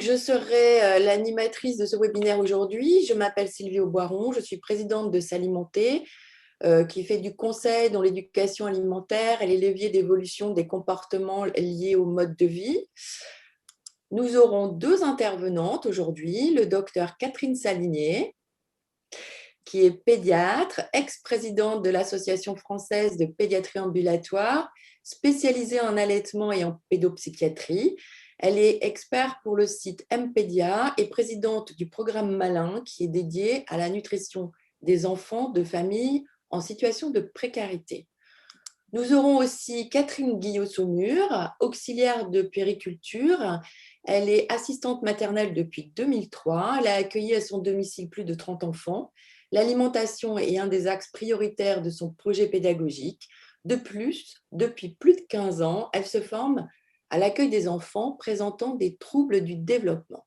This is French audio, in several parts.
Je serai l'animatrice de ce webinaire aujourd'hui. Je m'appelle Sylvie Auboiron, je suis présidente de S'Alimenter, qui fait du conseil dans l'éducation alimentaire et les leviers d'évolution des comportements liés au mode de vie. Nous aurons deux intervenantes aujourd'hui, le docteur Catherine Salinier, qui est pédiatre, ex-présidente de l'Association française de pédiatrie ambulatoire, spécialisée en allaitement et en pédopsychiatrie. Elle est experte pour le site Mpédia et présidente du programme Malin, qui est dédié à la nutrition des enfants de familles en situation de précarité. Nous aurons aussi Catherine Guillot-Saumur, auxiliaire de puériculture. Elle est assistante maternelle depuis 2003. Elle a accueilli à son domicile plus de 30 enfants. L'alimentation est un des axes prioritaires de son projet pédagogique. De plus, depuis plus de 15 ans, elle se forme à l'accueil des enfants présentant des troubles du développement.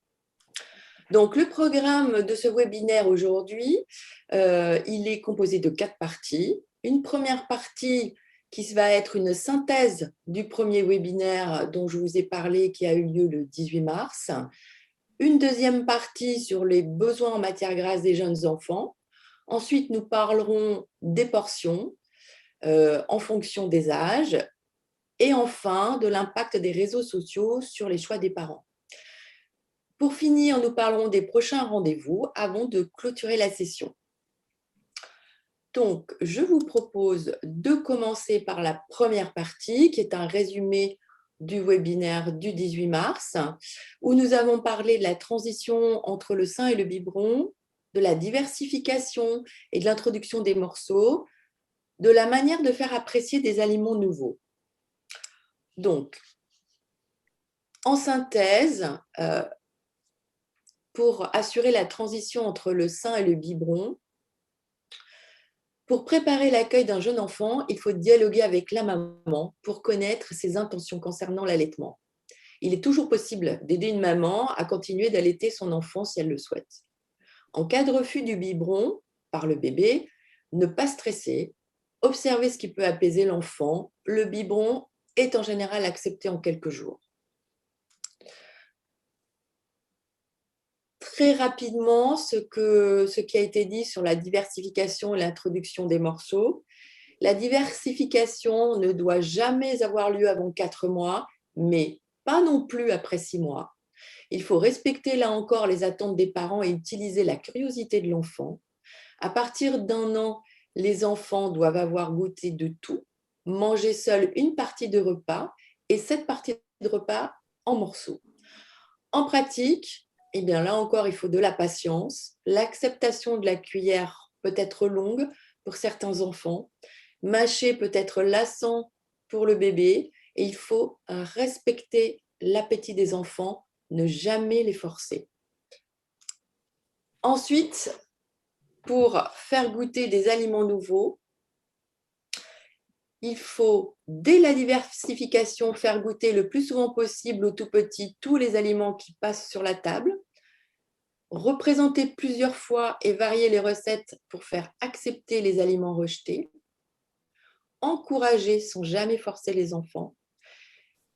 Donc, le programme de ce webinaire aujourd'hui, il est composé de 4 parties. Une première partie qui va être une synthèse du premier webinaire dont je vous ai parlé, qui a eu lieu le 18 mars. Une deuxième partie sur les besoins en matière grasse des jeunes enfants. Ensuite, nous parlerons des portions en fonction des âges. Et enfin, de l'impact des réseaux sociaux sur les choix des parents. Pour finir, nous parlerons des prochains rendez-vous avant de clôturer la session. Donc, je vous propose de commencer par la première partie, qui est un résumé du webinaire du 18 mars, où nous avons parlé de la transition entre le sein et le biberon, de la diversification et de l'introduction des morceaux, de la manière de faire apprécier des aliments nouveaux. Donc, en synthèse, pour assurer la transition entre le sein et le biberon, pour préparer l'accueil d'un jeune enfant, il faut dialoguer avec la maman pour connaître ses intentions concernant l'allaitement. Il est toujours possible d'aider une maman à continuer d'allaiter son enfant si elle le souhaite. En cas de refus du biberon par le bébé, ne pas stresser, observer ce qui peut apaiser l'enfant. Le biberon est en général accepté en quelques jours. Très rapidement, ce qui a été dit sur la diversification et l'introduction des morceaux. La diversification ne doit jamais avoir lieu avant 4 mois, mais pas non plus après 6 mois. Il faut respecter là encore les attentes des parents et utiliser la curiosité de l'enfant. À partir d'1 an, les enfants doivent avoir goûté de tout, manger seul une partie de repas et cette partie de repas en morceaux. En pratique, eh bien là encore, il faut de la patience. L'acceptation de la cuillère peut être longue pour certains enfants. Mâcher peut être lassant pour le bébé et il faut respecter l'appétit des enfants, ne jamais les forcer. Ensuite, pour faire goûter des aliments nouveaux, il faut, dès la diversification, faire goûter le plus souvent possible aux tout petits tous les aliments qui passent sur la table. Représenter plusieurs fois et varier les recettes pour faire accepter les aliments rejetés. Encourager sans jamais forcer les enfants.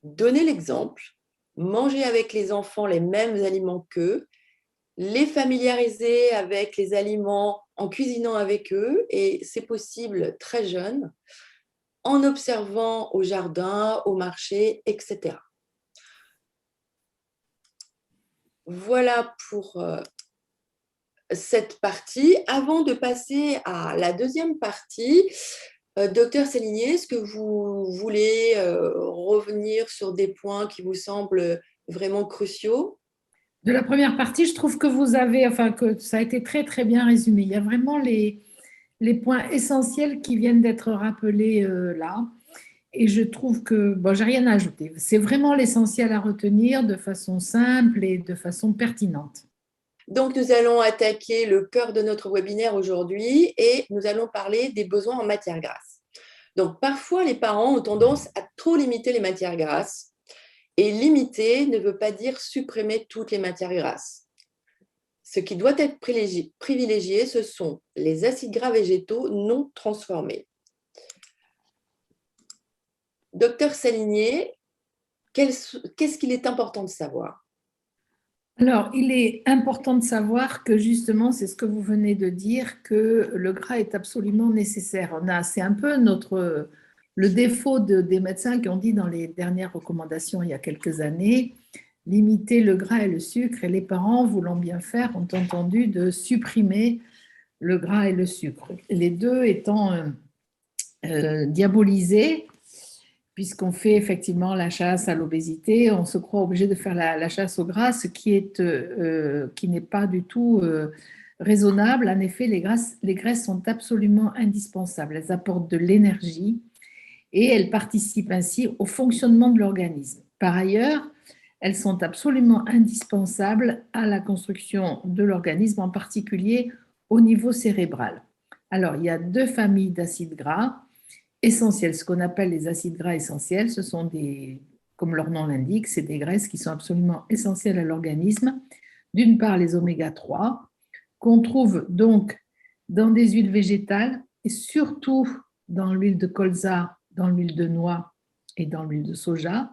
Donner l'exemple. Manger avec les enfants les mêmes aliments qu'eux. Les familiariser avec les aliments en cuisinant avec eux, et c'est possible très jeune, en observant au jardin, au marché, etc. Voilà pour cette partie. Avant de passer à la deuxième partie, docteur Salinier, est-ce que vous voulez revenir sur des points qui vous semblent vraiment cruciaux? De la première partie, je trouve que vous avez, enfin, que ça a été très, très bien résumé. Il y a vraiment les points essentiels qui viennent d'être rappelés là. Et je trouve que, bon, j'ai rien à ajouter. C'est vraiment l'essentiel à retenir de façon simple et de façon pertinente. Donc, nous allons attaquer le cœur de notre webinaire aujourd'hui et nous allons parler des besoins en matière grasse. Donc, parfois, les parents ont tendance à trop limiter les matières grasses. Et limiter ne veut pas dire supprimer toutes les matières grasses. Ce qui doit être privilégié, ce sont les acides gras végétaux non transformés. Docteur Salinier, qu'est-ce qu'il est important de savoir? Alors, il est important de savoir que justement, c'est ce que vous venez de dire, que le gras est absolument nécessaire. C'est un peu le défaut des médecins qui ont dit dans les dernières recommandations il y a quelques années, limiter le gras et le sucre. Et les parents, voulant bien faire, ont entendu de supprimer le gras et le sucre. Les deux étant diabolisés puisqu'on fait effectivement la chasse à l'obésité, on se croit obligé de faire la chasse au gras, ce qui n'est pas du tout raisonnable. En effet, les graisses sont absolument indispensables. Elles apportent de l'énergie et elles participent ainsi au fonctionnement de l'organisme. Par ailleurs, elles sont absolument indispensables à la construction de l'organisme, en particulier au niveau cérébral. Alors, il y a deux familles d'acides gras essentiels. Ce qu'on appelle les acides gras essentiels, ce sont comme leur nom l'indique, c'est des graisses qui sont absolument essentielles à l'organisme. D'une part, les oméga 3, qu'on trouve donc dans des huiles végétales et surtout dans l'huile de colza, dans l'huile de noix et dans l'huile de soja.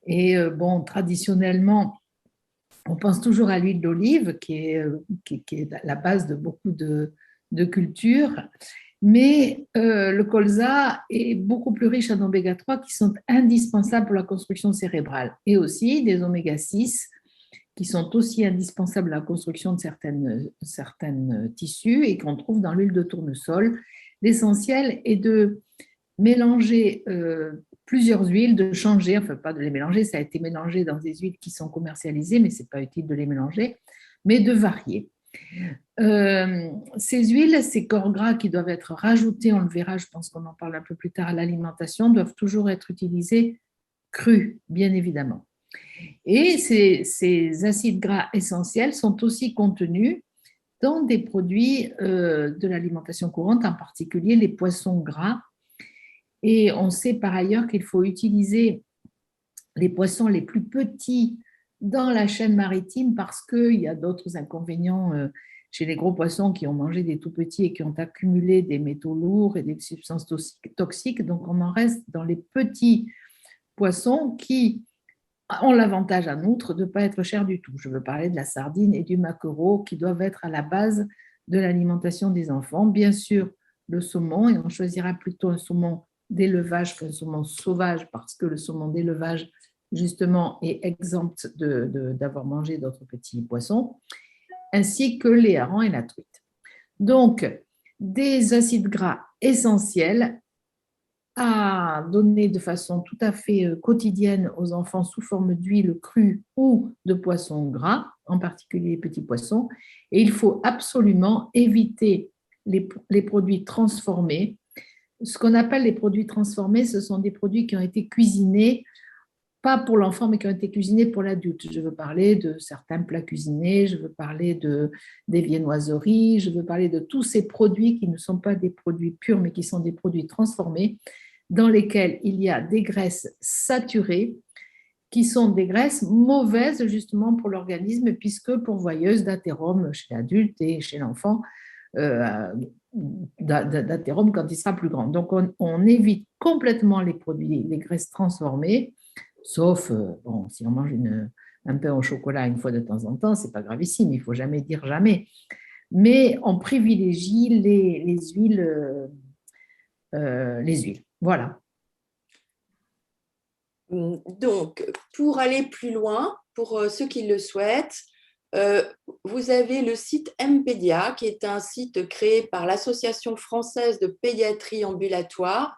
Et bon, traditionnellement, on pense toujours à l'huile d'olive, qui est la base de beaucoup de cultures. Mais le colza est beaucoup plus riche en oméga 3 qui sont indispensables pour la construction cérébrale et aussi des oméga 6 qui sont aussi indispensables à la construction de certaines tissus et qu'on trouve dans l'huile de tournesol. L'essentiel est de mélanger plusieurs huiles, de changer, enfin pas de les mélanger, ça a été mélangé dans des huiles qui sont commercialisées, mais ce n'est pas utile de les mélanger, mais de varier. Ces huiles, ces corps gras qui doivent être rajoutés, on le verra, je pense qu'on en parle un peu plus tard à l'alimentation, doivent toujours être utilisés crus, bien évidemment. Et ces acides gras essentiels sont aussi contenus dans des produits de l'alimentation courante, en particulier les poissons gras. Et on sait par ailleurs qu'il faut utiliser les poissons les plus petits dans la chaîne maritime parce qu'il y a d'autres inconvénients chez les gros poissons qui ont mangé des tout petits et qui ont accumulé des métaux lourds et des substances toxiques. Donc, on en reste dans les petits poissons qui ont l'avantage, en outre, de ne pas être chers du tout. Je veux parler de la sardine et du maquereau qui doivent être à la base de l'alimentation des enfants. Bien sûr, le saumon, et on choisira plutôt un saumon d'élevage qu'un saumon sauvage parce que le saumon d'élevage, justement, est exempt d'avoir mangé d'autres petits poissons, ainsi que les harengs et la truite. Donc, des acides gras essentiels à donner de façon tout à fait quotidienne aux enfants sous forme d'huile crue ou de poissons gras, en particulier les petits poissons. Et il faut absolument éviter les produits transformés. Ce qu'on appelle les produits transformés, ce sont des produits qui ont été cuisinés, pas pour l'enfant, mais qui ont été cuisinés pour l'adulte. Je veux parler de certains plats cuisinés, je veux parler des viennoiseries, je veux parler de tous ces produits qui ne sont pas des produits purs, mais qui sont des produits transformés, dans lesquels il y a des graisses saturées, qui sont des graisses mauvaises justement pour l'organisme, puisque pourvoyeuses d'athérome chez l'adulte et chez l'enfant, d'athérome quand il sera plus grand. Donc, on évite complètement les produits, les graisses transformées, sauf, bon, si on mange un pain au chocolat une fois de temps en temps, ce n'est pas gravissime, il ne faut jamais dire jamais. Mais on privilégie les huiles. Voilà. Donc, pour aller plus loin, pour ceux qui le souhaitent, vous avez le site Mpédia, qui est un site créé par l'Association française de pédiatrie ambulatoire,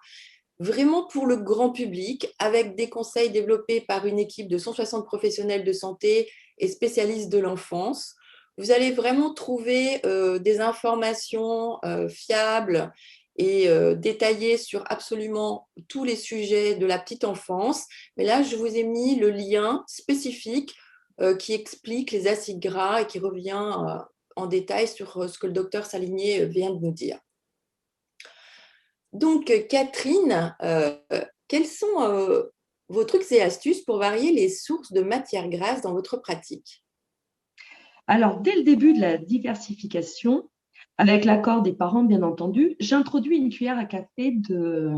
vraiment pour le grand public, avec des conseils développés par une équipe de 160 professionnels de santé et spécialistes de l'enfance. Vous allez vraiment trouver des informations fiables et détaillées sur absolument tous les sujets de la petite enfance. Mais là, je vous ai mis le lien spécifique qui explique les acides gras et qui revient en détail sur ce que le docteur Saligné vient de nous dire. Donc, Catherine, quels sont vos trucs et astuces pour varier les sources de matières grasses dans votre pratique? Alors, dès le début de la diversification, avec l'accord des parents, bien entendu, j'introduis une cuillère à café de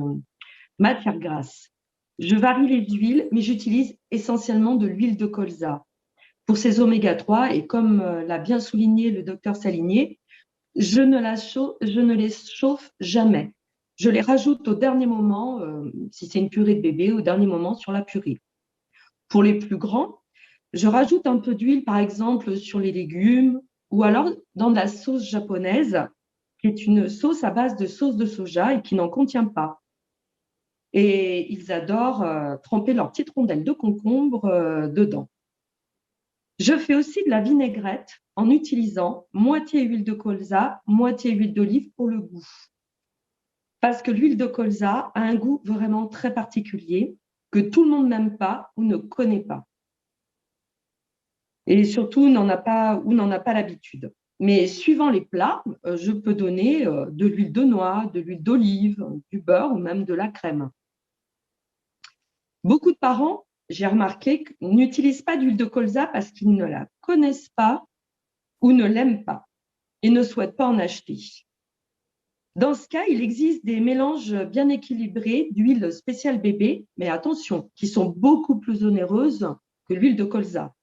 matière grasse. Je varie les huiles, mais j'utilise essentiellement de l'huile de colza. pour ces oméga 3 et comme l'a bien souligné le docteur Salinier, je ne les chauffe jamais. Je les rajoute au dernier moment, si c'est une purée de bébé, au dernier moment sur la purée. Pour les plus grands, je rajoute un peu d'huile, par exemple, sur les légumes ou alors dans de la sauce japonaise, qui est une sauce à base de sauce de soja et qui n'en contient pas. Et ils adorent tremper leurs petites rondelles de concombre dedans. Je fais aussi de la vinaigrette en utilisant moitié huile de colza, moitié huile d'olive pour le goût. Parce que l'huile de colza a un goût vraiment très particulier que tout le monde n'aime pas ou ne connaît pas. Et surtout, n'en a pas l'habitude. Mais suivant les plats, je peux donner de l'huile de noix, de l'huile d'olive, du beurre ou même de la crème. Beaucoup de parents, j'ai remarqué, n'utilisent pas d'huile de colza parce qu'ils ne la connaissent pas ou ne l'aiment pas et ne souhaitent pas en acheter. Dans ce cas, il existe des mélanges bien équilibrés d'huile spéciale bébé, mais attention, qui sont beaucoup plus onéreuses que l'huile de colza,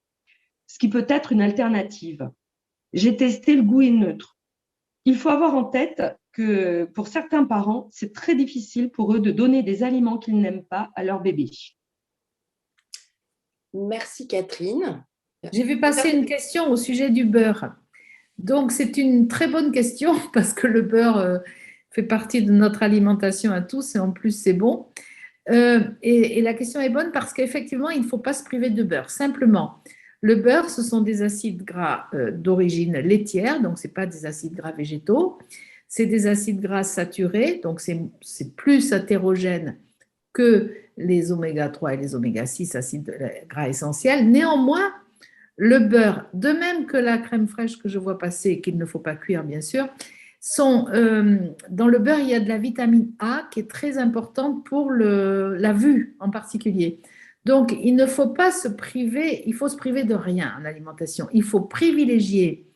ce qui peut être une alternative. J'ai testé, le goût est neutre. Il faut avoir en tête que pour certains parents, c'est très difficile pour eux de donner des aliments qu'ils n'aiment pas à leur bébé. Merci Catherine. J'ai vu passer une question au sujet du beurre. Donc, c'est une très bonne question parce que le beurre fait partie de notre alimentation à tous et en plus, c'est bon. Et la question est bonne parce qu'effectivement, il ne faut pas se priver de beurre. Simplement, le beurre, ce sont des acides gras d'origine laitière, donc ce n'est pas des acides gras végétaux. C'est des acides gras saturés, donc c'est plus hétérogène que les oméga 3 et les oméga 6, acides gras essentiels. Néanmoins, le beurre, de même que la crème fraîche que je vois passer, qu'il ne faut pas cuire bien sûr, dans le beurre, il y a de la vitamine A qui est très importante pour la vue en particulier. Donc, il ne faut pas se priver, il faut se priver de rien en alimentation. Il faut privilégier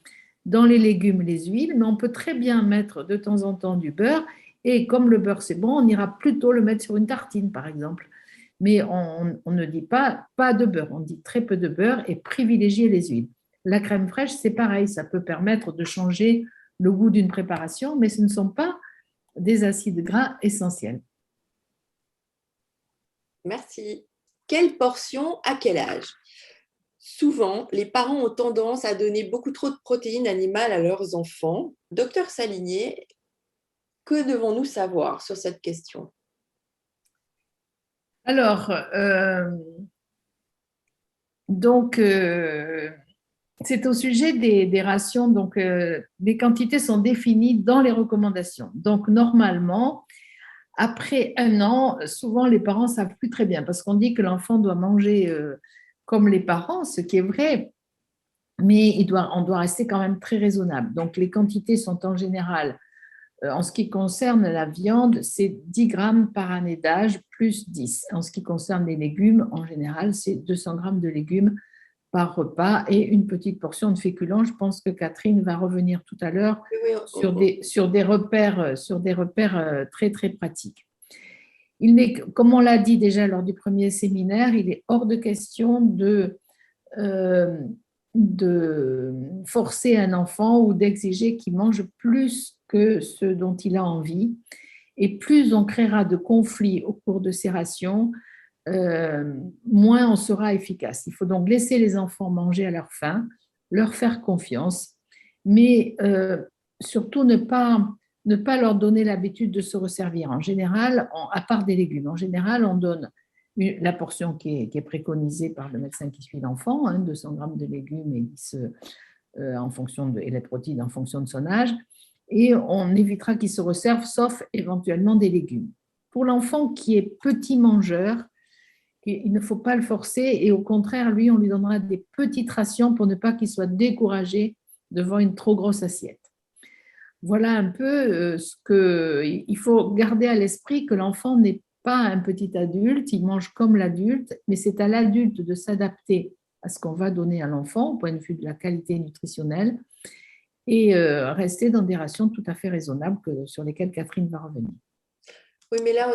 dans les légumes les huiles, mais on peut très bien mettre de temps en temps du beurre. Et comme le beurre, c'est bon, on ira plutôt le mettre sur une tartine, par exemple. Mais on ne dit pas de beurre, on dit très peu de beurre et privilégier les huiles. La crème fraîche, c'est pareil, ça peut permettre de changer le goût d'une préparation, mais ce ne sont pas des acides gras essentiels. Merci. Quelle portion à quel âge? Souvent, les parents ont tendance à donner beaucoup trop de protéines animales à leurs enfants. Docteur Salinier, que devons-nous savoir sur cette question? Alors, c'est au sujet des rations. Donc, les quantités sont définies dans les recommandations. Donc, normalement, après 1 an, souvent les parents ne savent plus très bien parce qu'on dit que l'enfant doit manger comme les parents, ce qui est vrai, mais on doit rester quand même très raisonnable. Donc, les quantités sont en général, en ce qui concerne la viande, c'est 10 grammes par année d'âge plus 10. En ce qui concerne les légumes, en général, c'est 200 grammes de légumes par repas et une petite portion de féculents. Je pense que Catherine va revenir tout à l'heure sur des repères très, très pratiques. Comme on l'a dit déjà lors du premier séminaire, il est hors de question de forcer un enfant ou d'exiger qu'il mange plus que ce dont il a envie. Et plus on créera de conflits au cours de ces rations, moins on sera efficace. Il faut donc laisser les enfants manger à leur faim, leur faire confiance, mais surtout ne pas leur donner l'habitude de se resservir. En général, à part des légumes, en général, on donne la portion qui est préconisée par le médecin qui suit l'enfant, 200 grammes de légumes et 10 et les protéines en fonction de son âge, et on évitera qu'il se resserve, sauf éventuellement des légumes. Pour l'enfant qui est petit mangeur, il ne faut pas le forcer et au contraire, lui, on lui donnera des petites rations pour ne pas qu'il soit découragé devant une trop grosse assiette. Voilà un peu il faut garder à l'esprit que l'enfant n'est pas un petit adulte, il mange comme l'adulte, mais c'est à l'adulte de s'adapter à ce qu'on va donner à l'enfant au point de vue de la qualité nutritionnelle et rester dans des rations tout à fait raisonnables sur lesquelles Catherine va revenir. Oui, mais là,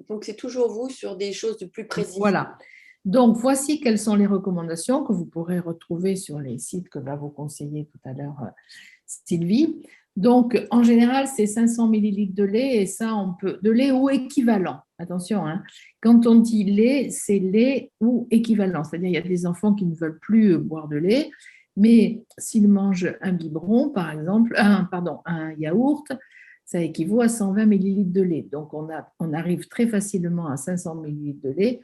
donc c'est toujours vous sur des choses de plus précises. Voilà. Donc, voici quelles sont les recommandations que vous pourrez retrouver sur les sites que va vous conseiller tout à l'heure Sylvie. Donc, en général, c'est 500 millilitres de lait et ça, on peut, de lait ou équivalent. Attention, hein. Quand on dit lait, c'est lait ou équivalent. C'est-à-dire, il y a des enfants qui ne veulent plus boire de lait, mais s'ils mangent un biberon, par exemple, un yaourt, ça équivaut à 120 millilitres de lait. Donc, on arrive très facilement à 500 millilitres de lait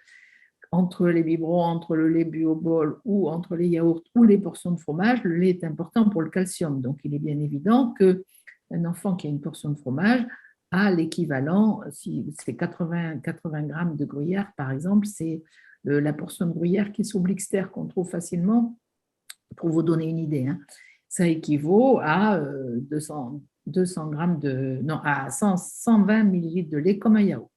entre les biberons, entre le lait bu au bol ou entre les yaourts ou les portions de fromage. Le lait est important pour le calcium. Donc, il est bien évident qu'un enfant qui a une portion de fromage a l'équivalent, si c'est 80 grammes de gruyère, par exemple, c'est la portion de gruyère qui est sous blister qu'on trouve facilement, pour vous donner une idée. Hein. Ça équivaut à 200 grammes à 120 millilitres de lait comme un yaourt.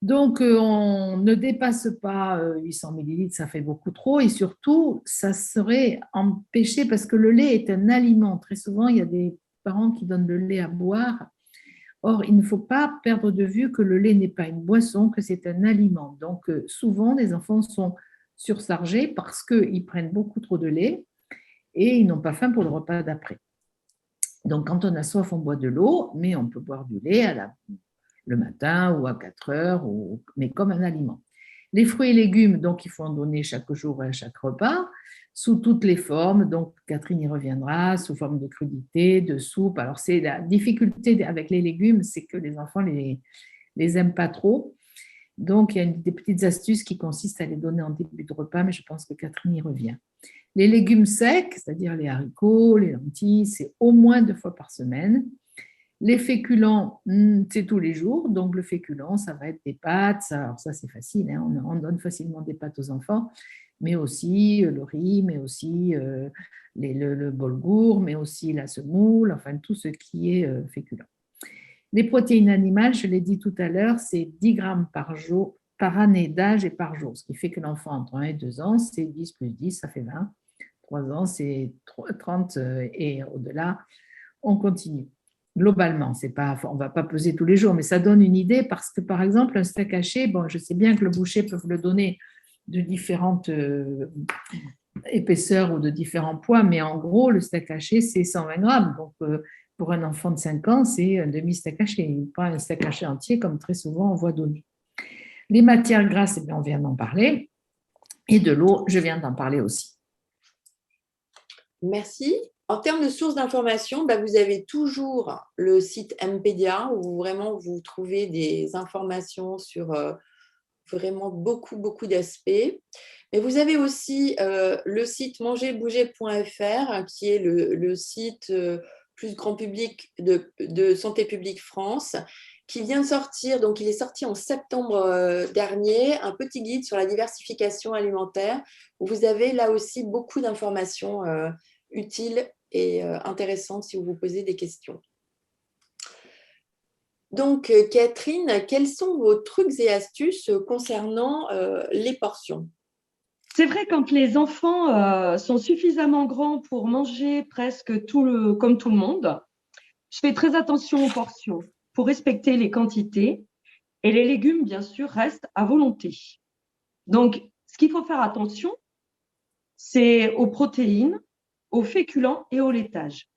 Donc, on ne dépasse pas 800 millilitres, ça fait beaucoup trop. Et surtout, ça serait empêché parce que le lait est un aliment. Très souvent, il y a des parents qui donnent le lait à boire. Or, il ne faut pas perdre de vue que le lait n'est pas une boisson, que c'est un aliment. Donc, souvent, les enfants sont surchargés parce qu'ils prennent beaucoup trop de lait et ils n'ont pas faim pour le repas d'après. Donc, quand on a soif, on boit de l'eau, mais on peut boire du lait le matin ou à 4 heures, mais comme un aliment. Les fruits et légumes, donc il faut en donner chaque jour et à chaque repas, sous toutes les formes. Donc Catherine y reviendra, sous forme de crudité, de soupe. Alors c'est la difficulté avec les légumes, c'est que les enfants les aiment pas trop. Donc il y a des petites astuces qui consistent à les donner en début de repas, mais je pense que Catherine y revient. Les légumes secs, c'est-à-dire les haricots, les lentilles, c'est au moins 2 fois par semaine. Les féculents, c'est tous les jours. Donc, le féculent, ça va être des pâtes. Alors ça, c'est facile. Hein, on donne facilement des pâtes aux enfants, mais aussi le riz, mais aussi le bolgour, mais aussi la semoule, enfin, tout ce qui est féculent. Les protéines animales, je l'ai dit tout à l'heure, c'est 10 grammes par jour, par année d'âge et par jour. Ce qui fait que l'enfant, entre 1 et 2 ans, c'est 10 plus 10, ça fait 20. 3 ans, c'est 30 et au-delà, on continue. Globalement, on ne va pas peser tous les jours, mais ça donne une idée parce que, par exemple, un steak haché, bon, je sais bien que le boucher peut vous le donner de différentes épaisseurs ou de différents poids, mais en gros, le steak haché, c'est 120 grammes. Donc, pour un enfant de 5 ans, c'est un demi-steak haché, pas un steak haché entier comme très souvent on voit donner. Les matières grasses, eh bien, on vient d'en parler. Et de l'eau, je viens d'en parler aussi. Merci. En termes de sources d'information, vous avez toujours le site Mpédia où vraiment vous trouvez des informations sur vraiment beaucoup d'aspects. Mais vous avez aussi le site mangerbouger.fr qui est le site plus grand public de Santé publique France qui vient de sortir, donc il est sorti en septembre dernier, un petit guide sur la diversification alimentaire où vous avez là aussi beaucoup d'informations utiles et intéressantes si vous vous posez des questions. Donc, Catherine, quels sont vos trucs et astuces concernant les portions? C'est vrai, quand les enfants sont suffisamment grands pour manger presque comme tout le monde, je fais très attention aux portions pour respecter les quantités et les légumes, bien sûr, restent à volonté. Donc, ce qu'il faut faire attention, c'est aux protéines, aux féculents et au laitage.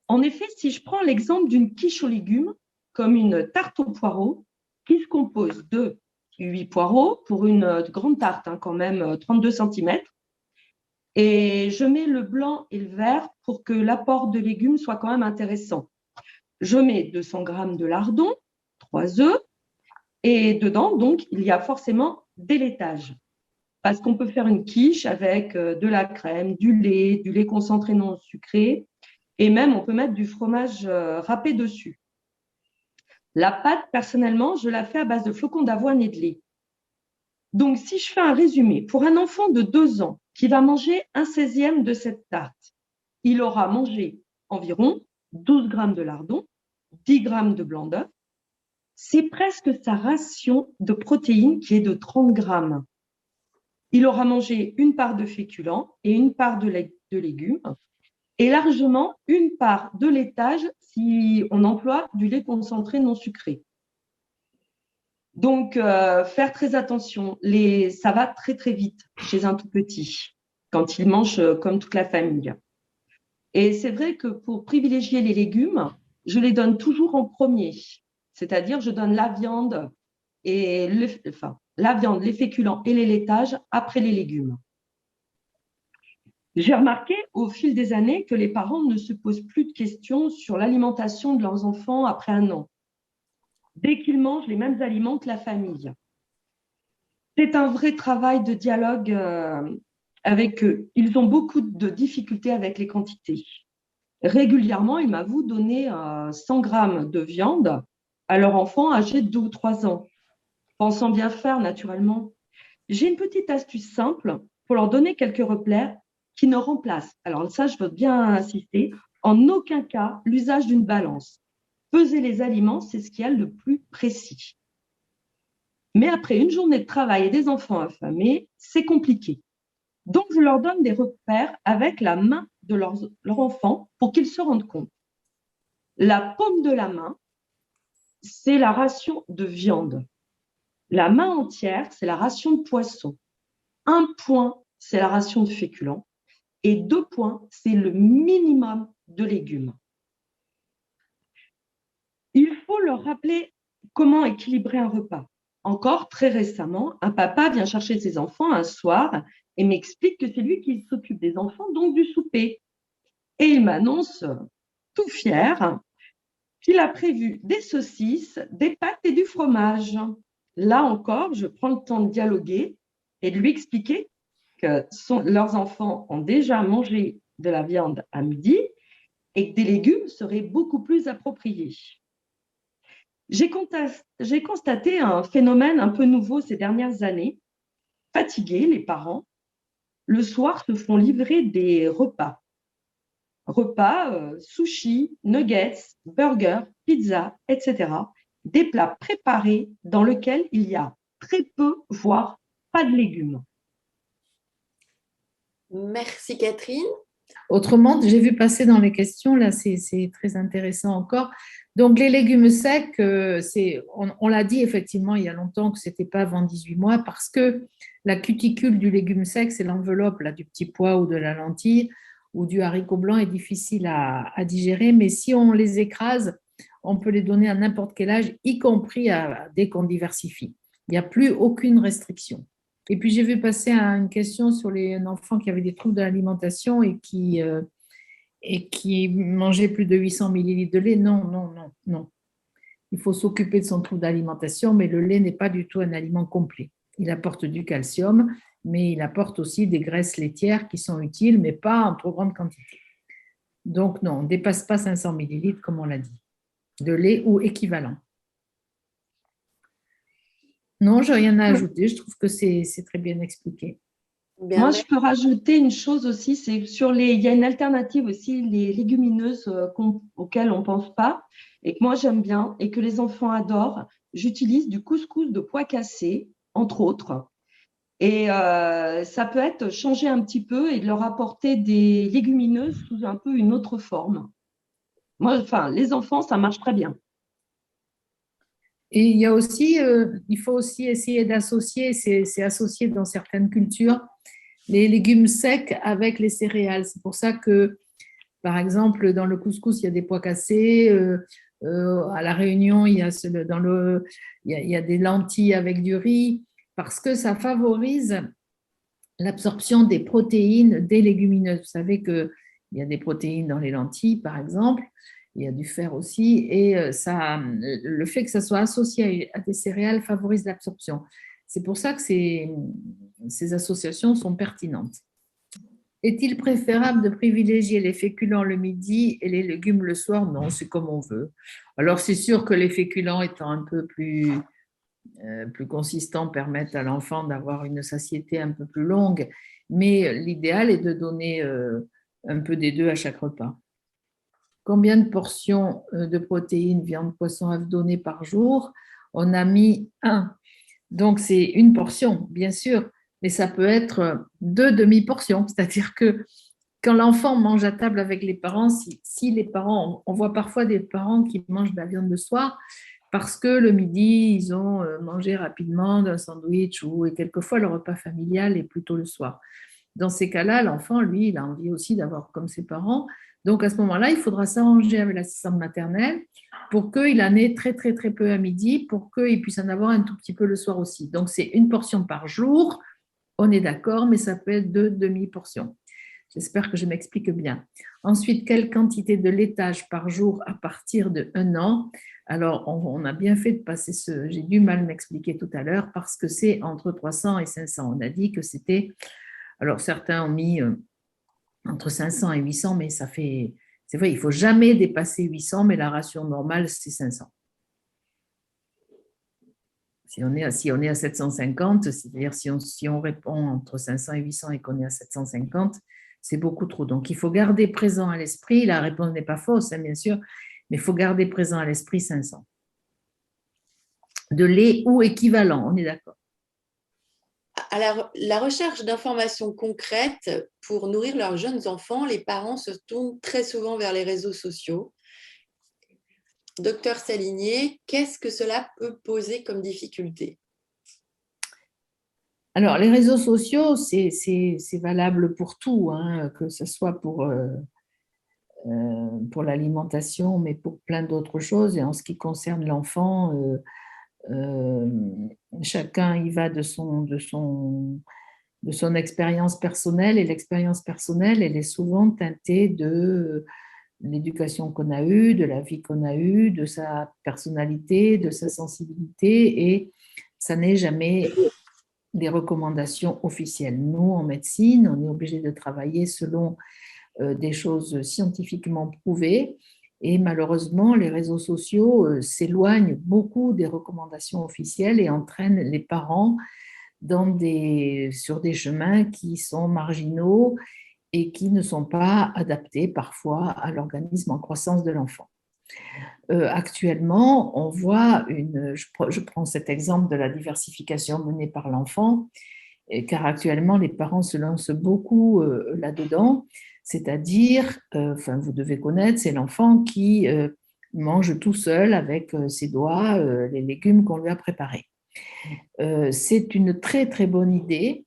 En effet, si je prends l'exemple d'une quiche aux légumes, comme une tarte aux poireaux, qui se compose de 8 poireaux pour une grande tarte, quand même 32 cm, et je mets le blanc et le vert pour que l'apport de légumes soit quand même intéressant. Je mets 200 g de lardons, 3 œufs, et dedans, donc, il y a forcément des laitages. Parce qu'on peut faire une quiche avec de la crème, du lait concentré non sucré, et même on peut mettre du fromage râpé dessus. La pâte, personnellement, je la fais à base de flocons d'avoine et de lait. Donc, si je fais un résumé, pour un enfant de 2 ans qui va manger 1/16 de cette tarte, il aura mangé environ 12 g de lardons, 10 g de blanc d'œuf. C'est presque sa ration de protéines qui est de 30 g. Il aura mangé une part de féculents et une part de légumes et largement une part de laitage si on emploie du lait concentré non sucré. Donc, faire très attention. Ça va très, très vite chez un tout petit quand il mange comme toute la famille. Et c'est vrai que pour privilégier les légumes, je les donne toujours en premier. C'est-à-dire, je donne la viande, les féculents et les laitages après les légumes. J'ai remarqué au fil des années que les parents ne se posent plus de questions sur l'alimentation de leurs enfants après 1 an, dès qu'ils mangent les mêmes aliments que la famille. C'est un vrai travail de dialogue avec eux. Ils ont beaucoup de difficultés avec les quantités. Régulièrement, ils m'avouent donner 100 grammes de viande à leur enfant âgé de 2 ou 3 ans, pensant bien faire naturellement. J'ai une petite astuce simple pour leur donner quelques repères qui ne remplacent, alors ça je veux bien insister, en aucun cas l'usage d'une balance. Peser les aliments, c'est ce qu'il y a le plus précis. Mais après une journée de travail et des enfants affamés, c'est compliqué. Donc, je leur donne des repères avec la main de leur enfant pour qu'ils se rendent compte. La paume de la main, c'est la ration de viande. La main entière, c'est la ration de poisson. 1 point, c'est la ration de féculents. Et 2 points, c'est le minimum de légumes. Il faut leur rappeler comment équilibrer un repas. Encore très récemment, un papa vient chercher ses enfants un soir et m'explique que c'est lui qui s'occupe des enfants, donc du souper. Et il m'annonce, tout fier, qu'il a prévu des saucisses, des pâtes et du fromage. Là encore, je prends le temps de dialoguer et de lui expliquer que leurs enfants ont déjà mangé de la viande à midi et que des légumes seraient beaucoup plus appropriés. J'ai constaté un phénomène un peu nouveau ces dernières années. Fatigués, les parents, le soir, se font livrer des repas. Sushis, nuggets, burgers, pizza, etc. Des plats préparés dans lesquels il y a très peu, voire pas de légumes. Merci Catherine. Autrement, j'ai vu passer dans les questions, là c'est très intéressant encore. Donc les légumes secs, on l'a dit effectivement il y a longtemps que ce n'était pas avant 18 mois parce que la cuticule du légume sec, c'est l'enveloppe là, du petit pois ou de la lentille ou du haricot blanc est difficile à digérer, mais si on les écrase, on peut les donner à n'importe quel âge, y compris dès qu'on diversifie. Il n'y a plus aucune restriction. Et puis, j'ai vu passer une question sur un enfant qui avait des troubles de l'alimentation et qui mangeait plus de 800 millilitres de lait. Non, non, non, non. Il faut s'occuper de son trouble d'alimentation, mais le lait n'est pas du tout un aliment complet. Il apporte du calcium, mais il apporte aussi des graisses laitières qui sont utiles, mais pas en trop grande quantité. Donc, non, on ne dépasse pas 500 millilitres, comme on l'a dit, de lait ou équivalent. Non, je n'ai rien à ajouter. Je trouve que c'est très bien expliqué. Bien, moi, je peux rajouter une chose aussi, c'est il y a une alternative aussi, les légumineuses auxquelles on ne pense pas et que moi j'aime bien et que les enfants adorent. J'utilise du couscous de pois cassés, entre autres. Et ça peut être changer un petit peu et de leur apporter des légumineuses sous un peu une autre forme. Moi, les enfants, ça marche très bien. Et il y a aussi, il faut aussi essayer d'associer, c'est associé dans certaines cultures, les légumes secs avec les céréales. C'est pour ça que, par exemple, dans le couscous, il y a des pois cassés. À La Réunion, il y a des lentilles avec du riz, parce que ça favorise l'absorption des protéines des légumineuses. Vous savez qu'il y a des protéines dans les lentilles, par exemple. Il y a du fer aussi, et le fait que ça soit associé à des céréales favorise l'absorption. C'est pour ça que ces associations sont pertinentes. Est-il préférable de privilégier les féculents le midi et les légumes le soir? Non, c'est comme on veut. Alors, c'est sûr que les féculents étant un peu plus consistants permettent à l'enfant d'avoir une satiété un peu plus longue, mais l'idéal est de donner un peu des deux à chaque repas. Combien de portions de protéines, viande, poisson, œufs données par jour? On a mis 1. Donc, c'est une portion, bien sûr, mais ça peut être 2 demi-portions. C'est-à-dire que quand l'enfant mange à table avec les parents, si les parents, on voit parfois des parents qui mangent de la viande le soir, parce que le midi, ils ont mangé rapidement d'un sandwich et quelquefois le repas familial est plutôt le soir. Dans ces cas-là, l'enfant, lui, il a envie aussi d'avoir comme ses parents. Donc, à ce moment-là, il faudra s'arranger avec l'assistante maternelle pour qu'il en ait très, très, très peu à midi, pour qu'il puisse en avoir un tout petit peu le soir aussi. Donc, c'est une portion par jour, on est d'accord, mais ça peut être 2 demi-portions. J'espère que je m'explique bien. Ensuite, quelle quantité de laitage par jour à partir de 1 an? Alors, on a bien fait de passer ce... J'ai du mal m'expliquer tout à l'heure parce que c'est entre 300 et 500. On a dit que c'était... Alors, certains ont mis entre 500 et 800, mais ça fait... C'est vrai, il ne faut jamais dépasser 800, mais la ration normale, c'est 500. Si on est à 750, c'est-à-dire si on répond entre 500 et 800 et qu'on est à 750, c'est beaucoup trop. Donc, il faut garder présent à l'esprit, la réponse n'est pas fausse, hein, bien sûr, mais il faut garder présent à l'esprit 500. De lait ou équivalent, on est d'accord. À la recherche d'informations concrètes pour nourrir leurs jeunes enfants, les parents se tournent très souvent vers les réseaux sociaux. Docteur Saligné, qu'est-ce que cela peut poser comme difficulté? Alors, les réseaux sociaux, c'est valable pour tout, hein, que ce soit pour l'alimentation, mais pour plein d'autres choses. Et en ce qui concerne l'enfant, chacun y va de son expérience personnelle, et l'expérience personnelle, elle est souvent teintée de l'éducation qu'on a eue, de la vie qu'on a eue, de sa personnalité, de sa sensibilité, et ça n'est jamais des recommandations officielles. Nous, en médecine, on est obligé de travailler selon des choses scientifiquement prouvées, et malheureusement, les réseaux sociaux s'éloignent beaucoup des recommandations officielles et entraînent les parents sur des chemins qui sont marginaux et qui ne sont pas adaptés parfois à l'organisme en croissance de l'enfant. Actuellement, on voit je prends cet exemple de la diversification menée par l'enfant, car actuellement, les parents se lancent beaucoup là-dedans, c'est-à-dire, vous devez connaître, c'est l'enfant qui mange tout seul avec ses doigts les légumes qu'on lui a préparés. C'est une très très bonne idée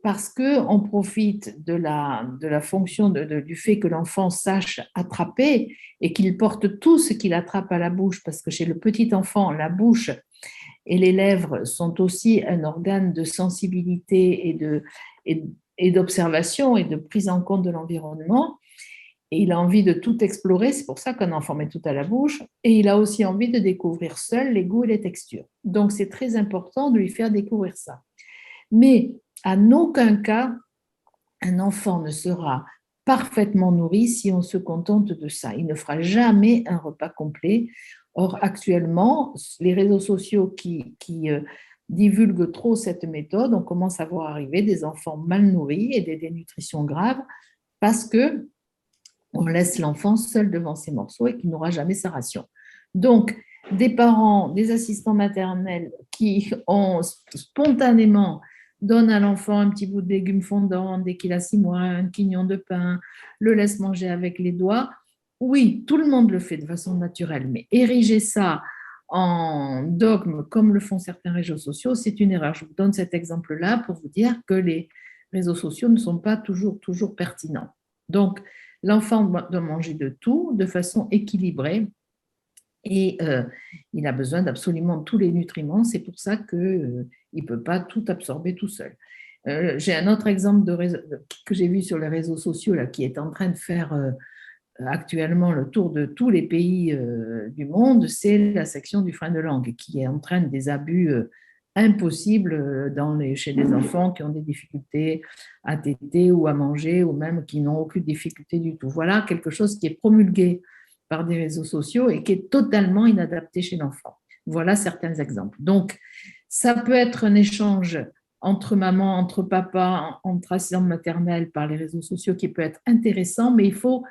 parce qu'on profite de la fonction du fait que l'enfant sache attraper et qu'il porte tout ce qu'il attrape à la bouche, parce que chez le petit enfant, la bouche et les lèvres sont aussi un organe de sensibilité et d'observation et de prise en compte de l'environnement. Et il a envie de tout explorer, c'est pour ça qu'un enfant met tout à la bouche, et il a aussi envie de découvrir seul les goûts et les textures. Donc, c'est très important de lui faire découvrir ça. Mais en aucun cas, un enfant ne sera parfaitement nourri si on se contente de ça. Il ne fera jamais un repas complet. Or, actuellement, les réseaux sociaux qui divulguent trop cette méthode, on commence à voir arriver des enfants mal nourris et des dénutritions graves parce que on laisse l'enfant seul devant ses morceaux et qu'il n'aura jamais sa ration. Donc, des parents, des assistants maternels qui ont spontanément donnent à l'enfant un petit bout de légumes fondants dès qu'il a 6 mois, un quignon de pain, le laisse manger avec les doigts. Oui, tout le monde le fait de façon naturelle, mais ériger ça en dogme comme le font certains réseaux sociaux, c'est une erreur. Je vous donne cet exemple-là pour vous dire que les réseaux sociaux ne sont pas toujours pertinents. Donc, l'enfant doit manger de tout de façon équilibrée et il a besoin d'absolument tous les nutriments. C'est pour ça qu'il ne peut pas tout absorber tout seul. J'ai un autre exemple que j'ai vu sur les réseaux sociaux là, qui est en train de faire actuellement le tour de tous les pays du monde, c'est la section du frein de langue qui entraîne des abus impossibles chez des enfants qui ont des difficultés à téter ou à manger ou même qui n'ont aucune difficulté du tout. Voilà quelque chose qui est promulgué par des réseaux sociaux et qui est totalement inadapté chez l'enfant. Voilà certains exemples. Donc, ça peut être un échange entre maman, entre papa, entre assistante maternelle par les réseaux sociaux qui peut être intéressant, mais il faut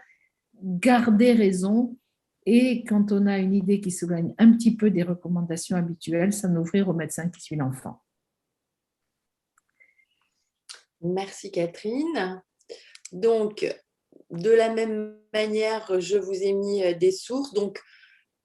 garder raison et quand on a une idée qui s'éloigne un petit peu des recommandations habituelles, s'en ouvrir au médecin qui suit l'enfant. Merci Catherine. Donc, de la même manière, je vous ai mis des sources. Donc,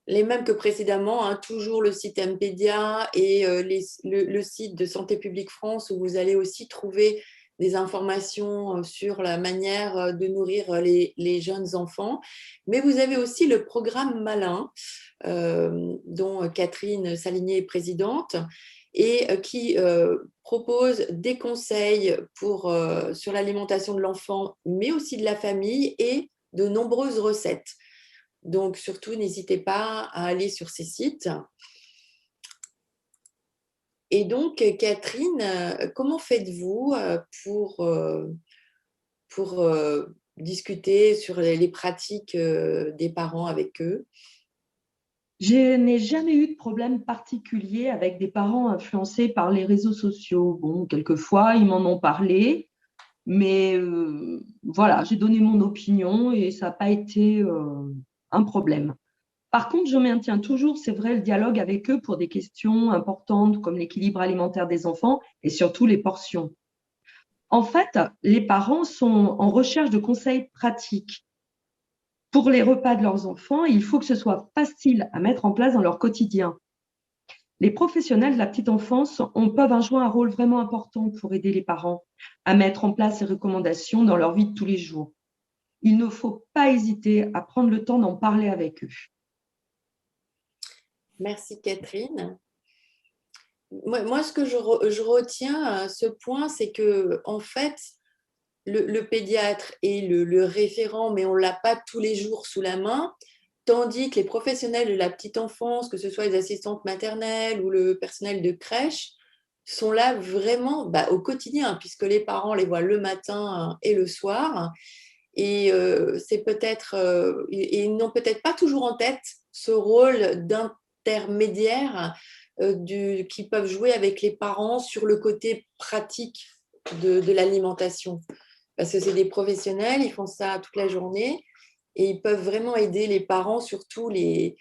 les mêmes que précédemment, hein, toujours le site Mpédia et le site de Santé publique France où vous allez aussi trouver des informations sur la manière de nourrir les jeunes enfants. Mais vous avez aussi le programme Malin, dont Catherine Saligné est présidente, et qui propose des conseils sur l'alimentation de l'enfant, mais aussi de la famille et de nombreuses recettes. Donc, surtout, n'hésitez pas à aller sur ces sites. Et donc, Catherine, comment faites-vous pour discuter sur les pratiques des parents avec eux? Je n'ai jamais eu de problème particulier avec des parents influencés par les réseaux sociaux. Bon, quelquefois, ils m'en ont parlé, mais voilà, j'ai donné mon opinion et ça n'a pas été un problème. Par contre, je maintiens toujours, c'est vrai, le dialogue avec eux pour des questions importantes comme l'équilibre alimentaire des enfants et surtout les portions. En fait, les parents sont en recherche de conseils pratiques. Pour les repas de leurs enfants, il faut que ce soit facile à mettre en place dans leur quotidien. Les professionnels de la petite enfance peuvent jouer un rôle vraiment important pour aider les parents à mettre en place ces recommandations dans leur vie de tous les jours. Il ne faut pas hésiter à prendre le temps d'en parler avec eux. Merci Catherine. Moi, ce que je retiens à ce point, c'est que en fait, le pédiatre est le référent, mais on ne l'a pas tous les jours sous la main, tandis que les professionnels de la petite enfance, que ce soit les assistantes maternelles ou le personnel de crèche, sont là vraiment au quotidien, puisque les parents les voient le matin et le soir. Et c'est peut-être, ils n'ont peut-être pas toujours en tête ce rôle d'intermédiaire qu'ils peuvent jouer avec les parents sur le côté pratique de l'alimentation. Parce que c'est des professionnels, ils font ça toute la journée et ils peuvent vraiment aider les parents, surtout les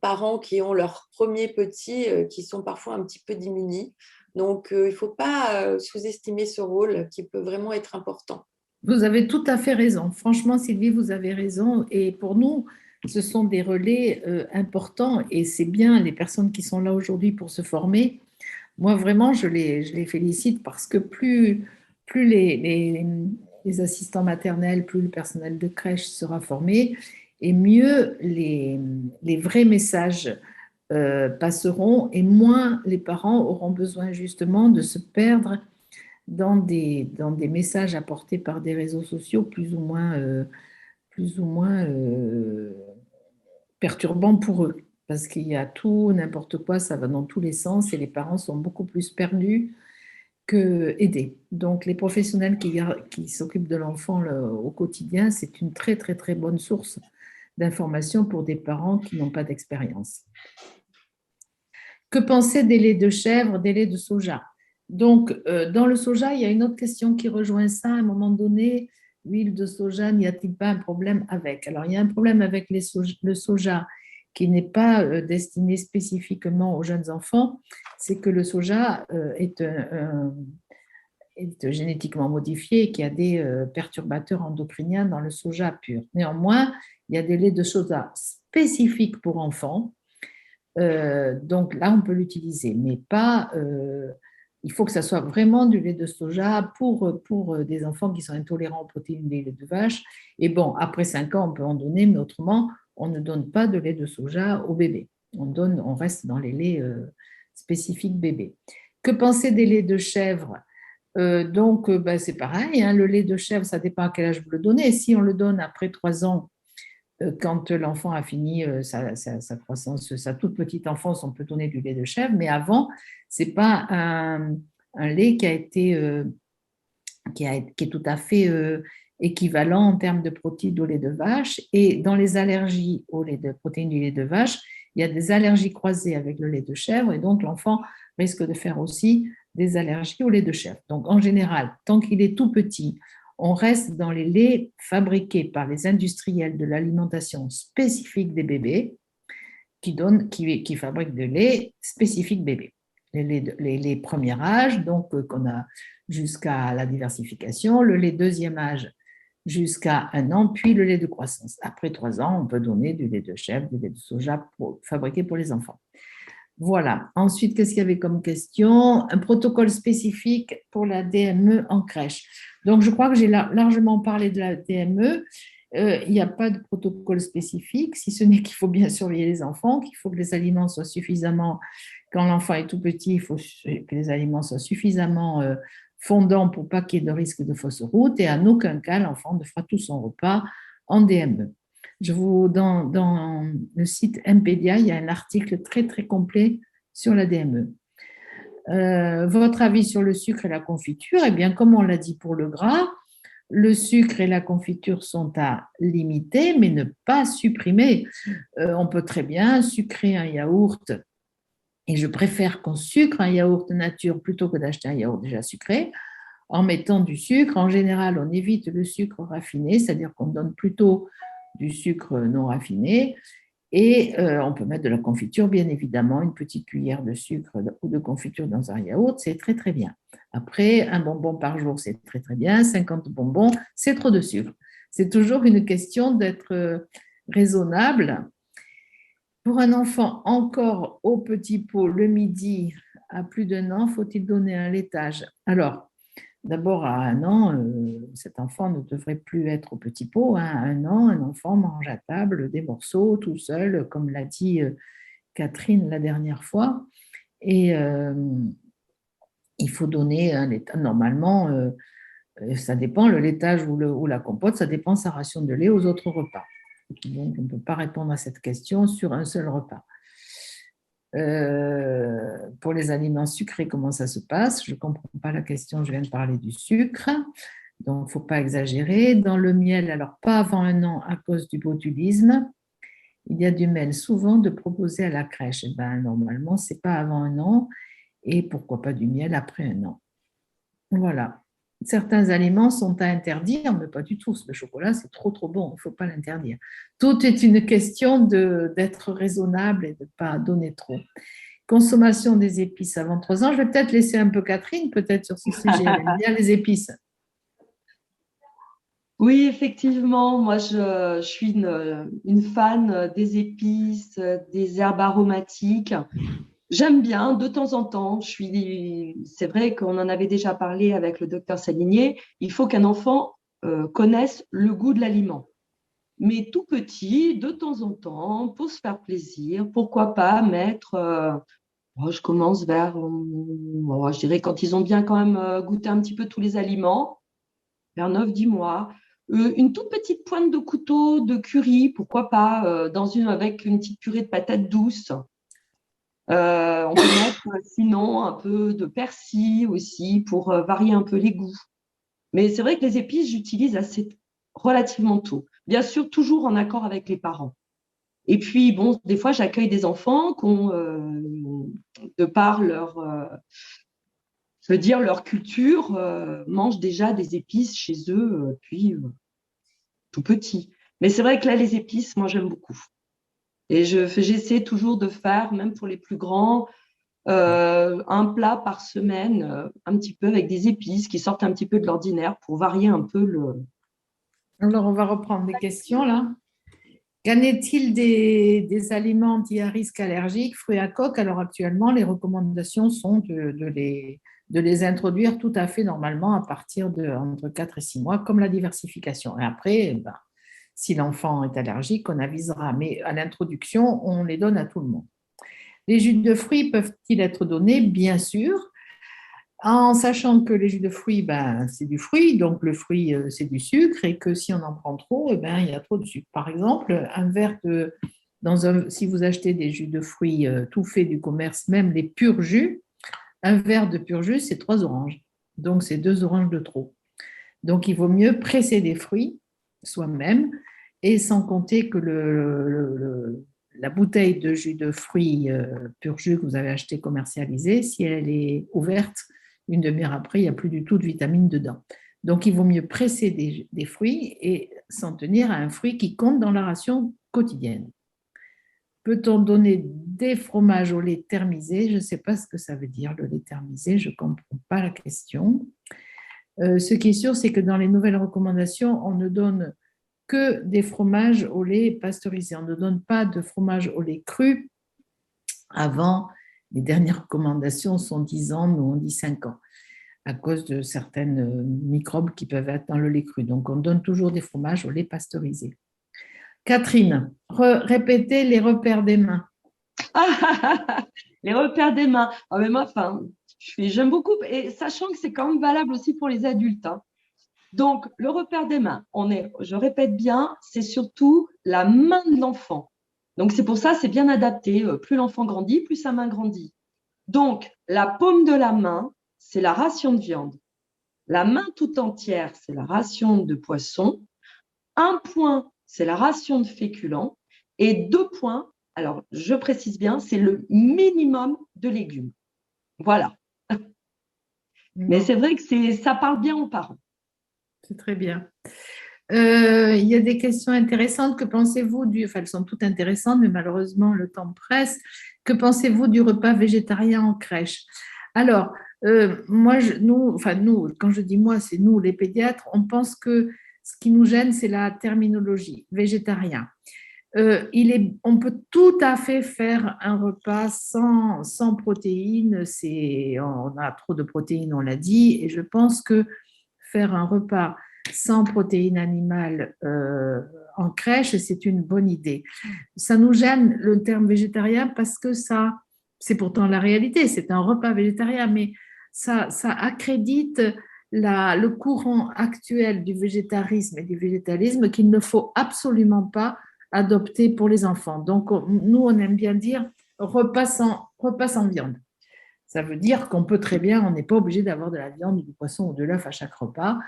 parents qui ont leurs premiers petits, qui sont parfois un petit peu démunis. Donc, il ne faut pas sous-estimer ce rôle qui peut vraiment être important. Vous avez tout à fait raison. Franchement, Sylvie, vous avez raison. Et pour nous, ce sont des relais importants et c'est bien les personnes qui sont là aujourd'hui pour se former. Moi, vraiment, je les félicite parce que plus les assistants maternels, plus le personnel de crèche sera formé et mieux les vrais messages passeront et moins les parents auront besoin justement de se perdre dans des messages apportés par des réseaux sociaux plus ou moins perturbants pour eux. Parce qu'il y a tout, n'importe quoi, ça va dans tous les sens et les parents sont beaucoup plus perdus que aidés. Donc, les professionnels qui s'occupent de l'enfant au quotidien, c'est une très, très, très bonne source d'information pour des parents qui n'ont pas d'expérience. Que penser des laits de chèvre, des laits de soja? Donc, dans le soja, il y a une autre question qui rejoint ça. À un moment donné, l'huile de soja, n'y a-t-il pas un problème avec? Alors, il y a un problème avec le soja qui n'est pas destiné spécifiquement aux jeunes enfants, c'est que le soja est génétiquement modifié et qu'il y a des perturbateurs endocriniens dans le soja pur. Néanmoins, il y a des laits de soja spécifiques pour enfants. Donc là, on peut l'utiliser, mais pas. Il faut que ça soit vraiment du lait de soja pour des enfants qui sont intolérants aux protéines des laits de vache. Et bon, après 5 ans, on peut en donner, mais autrement, on ne donne pas de lait de soja au bébé. On reste dans les laits spécifiques bébé. Que penser des laits de chèvre? Donc, c'est pareil, hein, le lait de chèvre, ça dépend à quel âge vous le donnez. Si on le donne après 3 ans, quand l'enfant a fini sa croissance, sa toute petite enfance, on peut donner du lait de chèvre, mais avant, ce n'est pas un lait qui est tout à fait équivalent en termes de protéines au lait de vache. Et dans les allergies aux protéines du lait de vache, il y a des allergies croisées avec le lait de chèvre, et donc l'enfant risque de faire aussi des allergies au lait de chèvre. Donc, en général, tant qu'il est tout petit, on reste dans les laits fabriqués par les industriels de l'alimentation spécifique des bébés qui fabriquent des laits spécifiques bébés. Les premiers âges, donc qu'on a jusqu'à la diversification, le lait deuxième âge jusqu'à 1 an, puis le lait de croissance. Après 3 ans, on peut donner du lait de chèvre, du lait de soja fabriqué pour les enfants. Voilà. Ensuite, qu'est-ce qu'il y avait comme question? Un protocole spécifique pour la DME en crèche. Donc, je crois que j'ai largement parlé de la DME. Il n'y a pas de protocole spécifique, si ce n'est qu'il faut bien surveiller les enfants, qu'il faut que les aliments soient suffisamment, quand l'enfant est tout petit, il faut que les aliments soient suffisamment fondants pour pas qu'il y ait de risque de fausse route, et en aucun cas, l'enfant ne fera tout son repas en DME. Dans le site Mpédia, il y a un article très, très complet sur la DME. Votre avis sur le sucre et la confiture? Eh bien, comme on l'a dit pour le gras, le sucre et la confiture sont à limiter, mais ne pas supprimer. On peut très bien sucrer un yaourt, et je préfère qu'on sucre un yaourt nature plutôt que d'acheter un yaourt déjà sucré, en mettant du sucre. En général, on évite le sucre raffiné, c'est-à-dire qu'on donne plutôt du sucre non raffiné. Et on peut mettre de la confiture, bien évidemment, une petite cuillère de sucre ou de confiture dans un yaourt, c'est très très bien. Après, un bonbon par jour, c'est très très bien. 50 bonbons, c'est trop de sucre. C'est toujours une question d'être raisonnable. Pour un enfant encore au petit pot le midi à plus d'1 an, faut-il donner un laitage? Alors, d'abord, à 1 an, cet enfant ne devrait plus être au petit pot. À 1 an, un enfant mange à table des morceaux tout seul, comme l'a dit Catherine la dernière fois. Et il faut donner un laitage. Normalement, ça dépend, le laitage ou la compote, ça dépend de sa ration de lait aux autres repas. Donc, on ne peut pas répondre à cette question sur un seul repas. Pour les aliments sucrés, comment ça se passe? Je ne comprends pas la question, je viens de parler du sucre, donc il ne faut pas exagérer. Dans le miel, alors pas avant 1 an à cause du botulisme, il y a du miel souvent de proposer à la crèche. Et ben, normalement, ce n'est pas avant 1 an, et pourquoi pas du miel après 1 an. Voilà. Certains aliments sont à interdire, mais pas du tout. Le chocolat, c'est trop, trop bon. Il ne faut pas l'interdire. Tout est une question d'être raisonnable et de ne pas donner trop. Consommation des épices avant 3 ans. Je vais peut-être laisser un peu Catherine, peut-être sur ce sujet. Elle aime bien les épices. Oui, effectivement, moi je suis une fan des épices, des herbes aromatiques. J'aime bien de temps en temps. C'est vrai qu'on en avait déjà parlé avec le docteur Salinier. Il faut qu'un enfant connaisse le goût de l'aliment. Mais tout petit, de temps en temps, pour se faire plaisir, pourquoi pas mettre. Je commence je dirais quand ils ont bien quand même goûté un petit peu tous les aliments, vers 9, 10 mois. Une toute petite pointe de couteau de curry, pourquoi pas, avec une petite purée de patates douces. On peut mettre sinon un peu de persil aussi pour varier un peu les goûts. Mais c'est vrai que les épices, j'utilise relativement tôt. Bien sûr, toujours en accord avec les parents. Et puis, bon, des fois, j'accueille des enfants qui ont, de par leur culture, mangent déjà des épices chez eux, puis tout petit. Mais c'est vrai que là, les épices, moi, j'aime beaucoup. Et j'essaie toujours de faire, même pour les plus grands, un plat par semaine, un petit peu avec des épices qui sortent un petit peu de l'ordinaire pour varier un peu le. Alors, on va reprendre les questions là. Qu'en est-il des aliments anti-risque allergique, fruits à coque? Alors, actuellement, les recommandations sont de les introduire tout à fait normalement à partir entre 4 et 6 mois, comme la diversification. Et après, ben, si l'enfant est allergique, on avisera. Mais à l'introduction, on les donne à tout le monde. Les jus de fruits peuvent-ils être donnés? Bien sûr, en sachant que les jus de fruits, ben, c'est du fruit, donc le fruit, c'est du sucre, et que si on en prend trop, eh ben, il y a trop de sucre. Par exemple, si vous achetez des jus de fruits tout faits du commerce, même les purs jus, un verre de pur jus, c'est 3 oranges. Donc, c'est 2 oranges de trop. Donc, il vaut mieux presser des fruits soi-même, et sans compter que la bouteille de jus de fruits pur jus que vous avez acheté commercialisé, si elle est ouverte, 1 demi-heure après, il n'y a plus du tout de vitamines dedans. Donc, il vaut mieux presser des fruits et s'en tenir à un fruit qui compte dans la ration quotidienne. Peut-on donner des fromages au lait thermisé? Je ne sais pas ce que ça veut dire, le lait thermisé, je ne comprends pas la question. Ce qui est sûr, c'est que dans les nouvelles recommandations, on ne donne que des fromages au lait pasteurisé. On ne donne pas de fromage au lait cru avant. Les dernières recommandations sont 10 ans, nous on dit 5 ans, à cause de certaines microbes qui peuvent être dans le lait cru. Donc, on donne toujours des fromages au lait pasteurisé. Catherine, répétez les repères des mains. Les repères des mains. Ah, mais moi, enfin, j'aime beaucoup, et sachant que c'est quand même valable aussi pour les adultes, hein. Donc, le repère des mains, je répète bien, c'est surtout la main de l'enfant. Donc, c'est pour ça, c'est bien adapté. Plus l'enfant grandit, plus sa main grandit. Donc, la paume de la main, c'est la ration de viande. La main tout entière, c'est la ration de poisson. Un point, c'est la ration de féculents. Et 2 points, alors je précise bien, c'est le minimum de légumes. Voilà. Mais c'est vrai que ça parle bien aux parents. C'est très bien. Il y a des questions intéressantes. Que pensez-vous enfin, elles sont toutes intéressantes, mais malheureusement, le temps presse. Que pensez-vous du repas végétarien en crèche? Alors, moi, nous, quand je dis moi, c'est nous, les pédiatres, on pense que ce qui nous gêne, c'est la terminologie végétarien. On peut tout à fait faire un repas sans protéines. On a trop de protéines, on l'a dit, et je pense que faire un repas sans protéines animales en crèche, c'est une bonne idée. Ça nous gêne le terme végétarien parce que c'est pourtant la réalité, c'est un repas végétarien, mais ça accrédite le courant actuel du végétarisme et du végétalisme qu'il ne faut absolument pas adopter pour les enfants. Donc, nous, on aime bien dire repas sans viande. Ça veut dire qu'on peut très bien, on n'est pas obligé d'avoir de la viande, du poisson ou de l'œuf à chaque repas,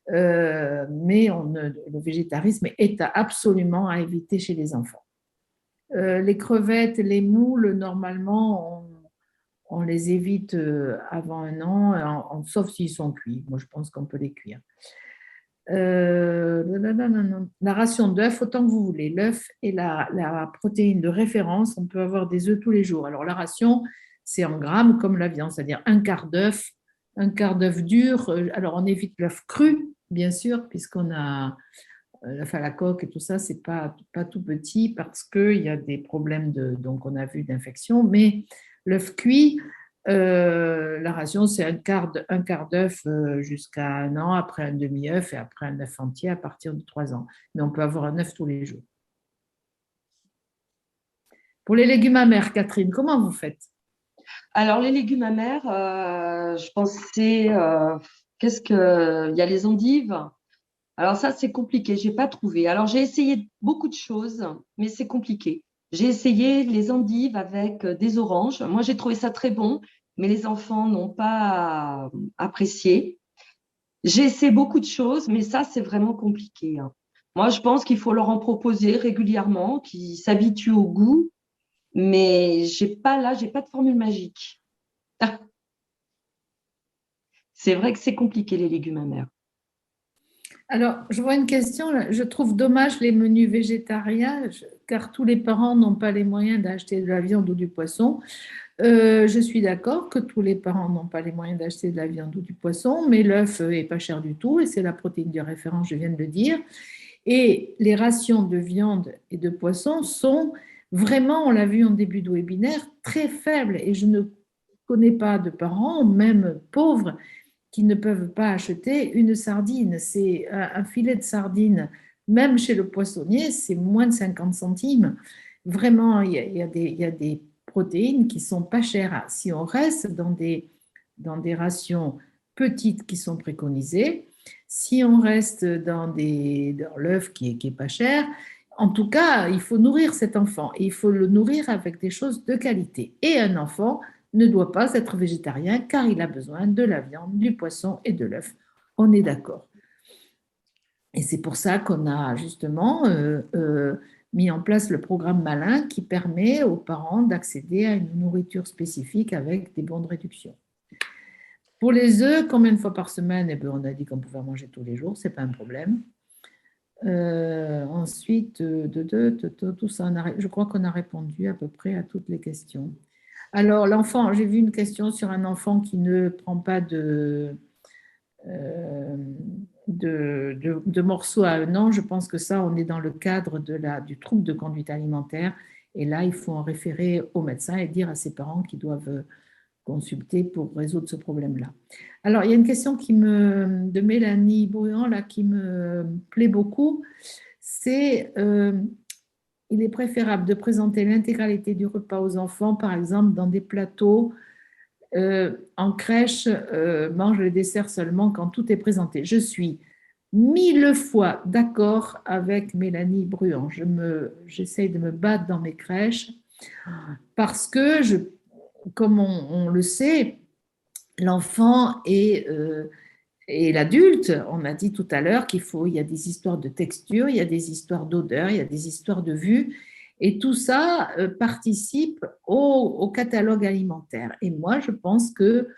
mais le végétarisme est absolument à éviter chez les enfants. Les crevettes, les moules, normalement, on les évite avant 1 an, sauf s'ils sont cuits. Moi, je pense qu'on peut les cuire. La ration d'œufs, autant que vous voulez. L'œuf est la protéine de référence. On peut avoir des œufs tous les jours. Alors, la ration, c'est en grammes comme la viande, c'est-à-dire un quart d'œuf dur. Alors, on évite l'œuf cru, bien sûr, puisqu'on a l'œuf à la coque et tout ça, c'est pas tout petit parce qu'il y a des problèmes donc on a vu d'infection, mais l'œuf cuit, la ration, c'est un quart d'œuf jusqu'à 1 an, après un demi-œuf et après un œuf entier à partir de 3 ans. Mais on peut avoir un œuf tous les jours. Pour les légumes amers, Catherine, comment vous faites? Alors, les légumes amers, je pensais, il y a les endives. Alors ça, c'est compliqué, j'ai pas trouvé. Alors, j'ai essayé beaucoup de choses, mais c'est compliqué. J'ai essayé les endives avec des oranges. Moi, j'ai trouvé ça très bon, mais les enfants n'ont pas apprécié. J'ai essayé beaucoup de choses, mais ça, c'est vraiment compliqué, hein. Moi, je pense qu'il faut leur en proposer régulièrement, qu'ils s'habituent au goût, mais j'ai pas de formule magique. C'est vrai que c'est compliqué, les légumes amers. Alors, je vois une question. Je trouve dommage les menus végétariens, car tous les parents n'ont pas les moyens d'acheter de la viande ou du poisson. Je suis d'accord que tous les parents n'ont pas les moyens d'acheter de la viande ou du poisson, mais l'œuf est pas cher du tout et c'est la protéine de référence, je viens de le dire. Et les rations de viande et de poisson sont vraiment, on l'a vu en début de webinaire, très faibles. Et je ne connais pas de parents, même pauvres, qui ne peuvent pas acheter une sardine. C'est un filet de sardine, même chez le poissonnier, c'est moins de 50 centimes. Vraiment, il y a des protéines qui sont pas chères. Si on reste dans des rations petites qui sont préconisées, si on reste dans l'œuf qui est pas cher, en tout cas, il faut nourrir cet enfant et il faut le nourrir avec des choses de qualité. Et un enfant ne doit pas être végétarien car il a besoin de la viande, du poisson et de l'œuf. On est d'accord. Et c'est pour ça qu'on a justement mis en place le programme Malin qui permet aux parents d'accéder à une nourriture spécifique avec des bons de réduction. Pour les œufs, combien de fois par semaine? Eh bien, on a dit qu'on pouvait en manger tous les jours, ce n'est pas un problème. Ensuite, tout ça, je crois qu'on a répondu à peu près à toutes les questions. Alors, l'enfant, j'ai vu une question sur un enfant qui ne prend pas de morceaux à un an, je pense que ça, on est dans le cadre du trouble de conduite alimentaire. Et là, il faut en référer au médecin et dire à ses parents qu'ils doivent consulter pour résoudre ce problème-là. Alors, il y a une question de Mélanie Bruand là, qui me plaît beaucoup. C'est il est préférable de présenter l'intégralité du repas aux enfants, par exemple, dans des plateaux en crèche, mange le dessert seulement quand tout est présenté. Je suis 1000 fois d'accord avec Mélanie Bruand. J'essaye de me battre dans mes crèches parce que, comme on le sait, l'enfant et l'adulte, on a dit tout à l'heure il y a des histoires de texture, il y a des histoires d'odeur, il y a des histoires de vue, et tout ça participe au catalogue alimentaire. Et moi, je pense que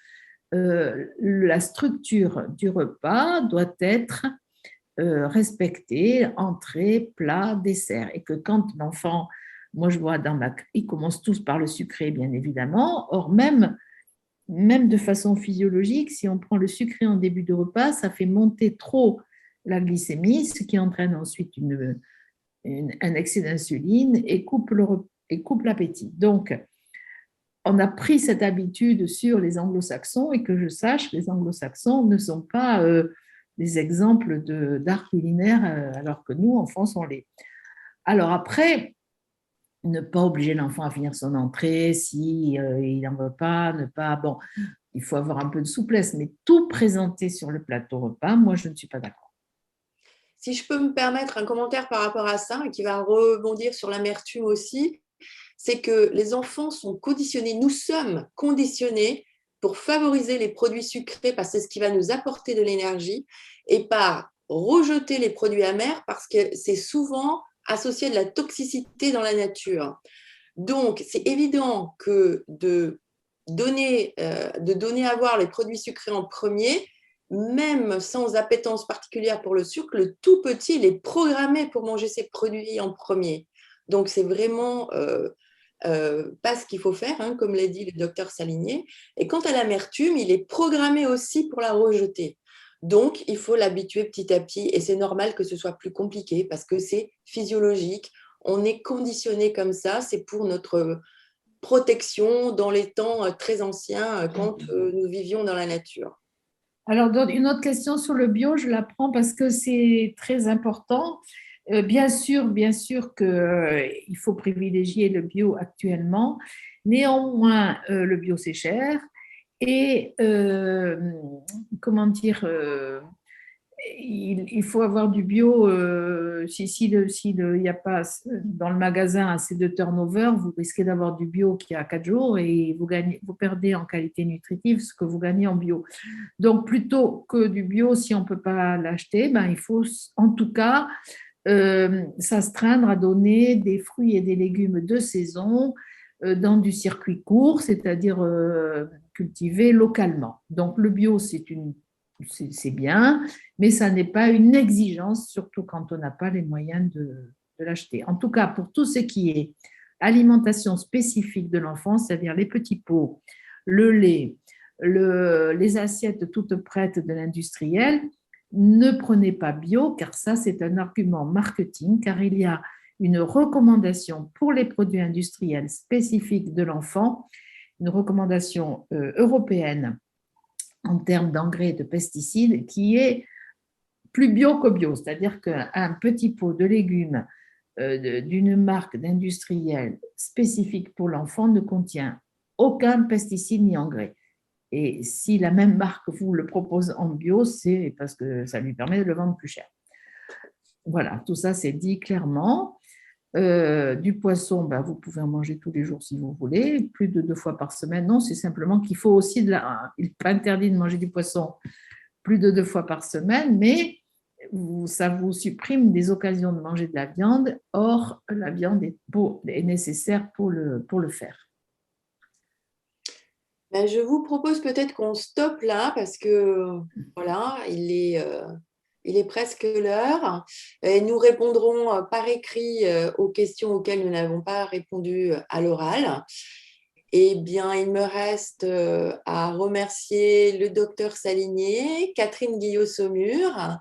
la structure du repas doit être respectée, entrée, plat, dessert, et que quand l'enfant, moi je vois ils commencent tous par le sucré, bien évidemment, or même de façon physiologique, si on prend le sucré en début de repas, ça fait monter trop la glycémie, ce qui entraîne ensuite un excès d'insuline et coupe l'appétit. Donc, on a pris cette habitude sur les anglo-saxons et que je sache, les anglo-saxons ne sont pas des exemples d'art culinaire alors que nous, en France, on l'est. Alors après, ne pas obliger l'enfant à finir son entrée si il n'en veut pas, bon, il faut avoir un peu de souplesse, mais tout présenter sur le plateau repas, moi, je ne suis pas d'accord. Si je peux me permettre un commentaire par rapport à ça, et qui va rebondir sur l'amertume aussi, c'est que les enfants sont conditionnés, nous sommes conditionnés pour favoriser les produits sucrés parce que c'est ce qui va nous apporter de l'énergie, et par rejeter les produits amers parce que c'est souvent associé à de la toxicité dans la nature. Donc, c'est évident que de donner à voir les produits sucrés en premier, même sans appétence particulière pour le sucre, le tout petit, il est programmé pour manger ces produits en premier. Donc, c'est vraiment pas ce qu'il faut faire, hein, comme l'a dit le docteur Saligné. Et quant à l'amertume, il est programmé aussi pour la rejeter. Donc, il faut l'habituer petit à petit et c'est normal que ce soit plus compliqué parce que c'est physiologique. On est conditionné comme ça, c'est pour notre protection dans les temps très anciens quand nous vivions dans la nature. Alors, une autre question sur le bio, je la prends parce que c'est très important. Bien sûr qu'il faut privilégier le bio actuellement. Néanmoins, le bio, c'est cher. Et comment dire, il faut avoir du bio. Si il n'y a pas dans le magasin assez de turnover, vous risquez d'avoir du bio qui a 4 jours et vous perdez en qualité nutritive ce que vous gagnez en bio. Donc, plutôt que du bio, si on ne peut pas l'acheter, ben, il faut en tout cas s'astreindre à donner des fruits et des légumes de saison dans du circuit court, c'est-à-dire cultivés localement. Donc, le bio, c'est bien, mais ça n'est pas une exigence, surtout quand on n'a pas les moyens de l'acheter. En tout cas, pour tout ce qui est alimentation spécifique de l'enfant, c'est-à-dire les petits pots, le lait, les assiettes toutes prêtes de l'industriel, ne prenez pas bio, car ça, c'est un argument marketing, car il y a une recommandation pour les produits industriels spécifiques de l'enfant, une recommandation européenne en termes d'engrais et de pesticides qui est plus bio que bio, c'est-à-dire qu'un petit pot de légumes d'une marque d'industriel spécifique pour l'enfant ne contient aucun pesticide ni engrais. Et si la même marque vous le propose en bio, c'est parce que ça lui permet de le vendre plus cher. Voilà, tout ça c'est dit clairement. Du poisson, ben, vous pouvez en manger tous les jours si vous voulez, plus de 2 fois par semaine. Non, c'est simplement qu'il faut aussi il n'est pas interdit de manger du poisson plus de 2 fois par semaine, mais ça vous supprime des occasions de manger de la viande. Or, la viande est nécessaire pour le faire. Ben, je vous propose peut-être qu'on stoppe là parce que voilà, il est presque l'heure. Et nous répondrons par écrit aux questions auxquelles nous n'avons pas répondu à l'oral. Eh bien, il me reste à remercier le docteur Saligné, Catherine Guillot-Saumur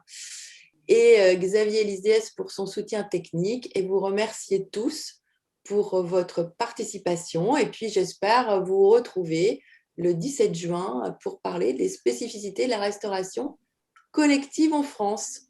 et Xavier Lisiès pour son soutien technique et vous remercier tous pour votre participation. Et puis, j'espère vous retrouver le 17 juin pour parler des spécificités de la restauration collective en France.